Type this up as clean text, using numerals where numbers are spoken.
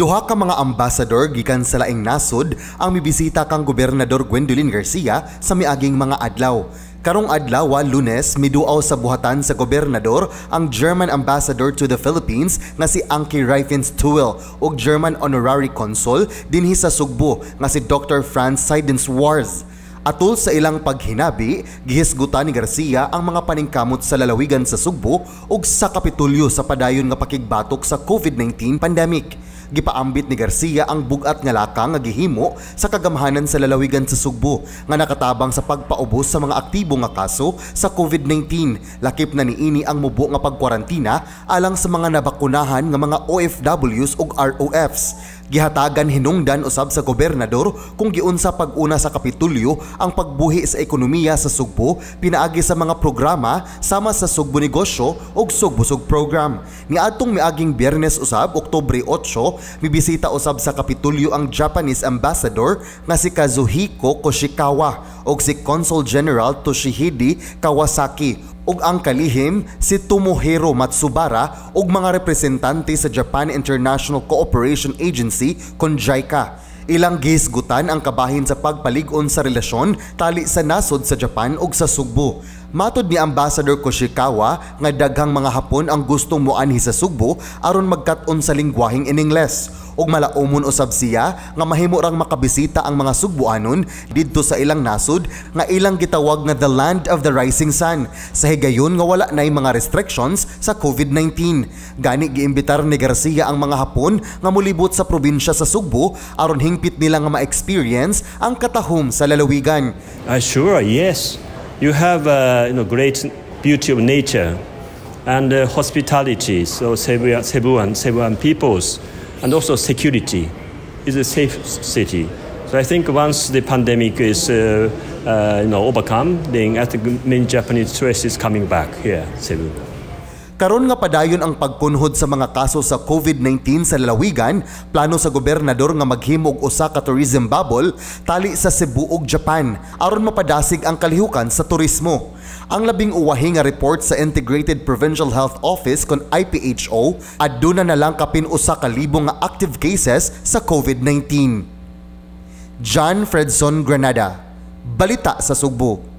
Duha ka mga ambasador gikan sa laing nasod ang mibisita kang Gobernador Gwendolyn Garcia sa miaging mga adlaw. Karong adlaw, Lunes, miduaw sa buhatan sa gobernador ang German Ambassador to the Philippines nga si Ankie Reifens-Tuel ug German Honorary Consul dinhi sa Sugbo nga si Dr. Franz Seidenswarz. Atol sa ilang paghinabi, gihisgutan ni Garcia ang mga paningkamot sa lalawigan sa Sugbo ug sa Kapitolyo sa padayon nga pakigbatok sa COVID-19 pandemic. Gipaambit ni Garcia ang bugat nga laka nga gihimo sa kagamhanan sa lalawigan sa Sugbo nga nakatabang sa pagpaubos sa mga aktibo nga kaso sa COVID-19. Lakip na niini ang mubo nga pagkwarantina alang sa mga nabakunahan nga mga OFWs ug ROFs. Gihatagan hinungdan usab sa gobernador kung giunsa pag-una sa Kapitolyo ang pagbuhi sa ekonomiya sa Sugbo pinaagi sa mga programa sama sa Sugbo Negosyo ug Sugbusog Program. Niadtong miaging Biyernes usab, Oktubre 8, mibisita usab sa Kapitolyo ang Japanese Ambassador nga si Kazuhiko Koshikawa ug si Consul General Toshihide Kawasaki ug ang kalihim si Tomohiro Matsubara ug mga representante sa Japan International Cooperation Agency (JICA). Ilang gihisgutan ang kabahin sa pagpalig-on sa relasyon tali sa nasod sa Japan ug sa Sugbo. Matod ni Ambassador Koshikawa nga daghang mga Hapon ang gustong moanhi sa Sugbo aron magkat-on sa lingwaheng in Ingles. Ug malaumon usab siya nga mahimo rang makabisita ang mga Sugboanon didto sa ilang nasod nga ilang gitawag nga the land of the rising sun sa higayon nga wala nay mga restrictions sa COVID-19. Gani giimbitar ni Garcia ang mga Hapon nga molibot sa probinsya sa Sugbo aron hingpit nila nga ma-experience ang katahom sa lalawigan. Sure, yes. You have great beauty of nature and hospitality, so Cebuan peoples, and also security. It's a safe city. So I think once the pandemic is overcome, then I think many Japanese tourists is coming back here, Cebu. Karon nga padayon ang pagpunhod sa mga kaso sa COVID-19 sa lalawigan, plano sa gobernador nga maghimo og usa ka tourism bubble tali sa Cebu ug Japan aron mapadasig ang kalihukan sa turismo. Ang labing uwahi nga report sa Integrated Provincial Health Office kon IPHO aduna na lang kapin usa ka libo nga active cases sa COVID-19. John Fredson Granada, Balita sa Sugbo.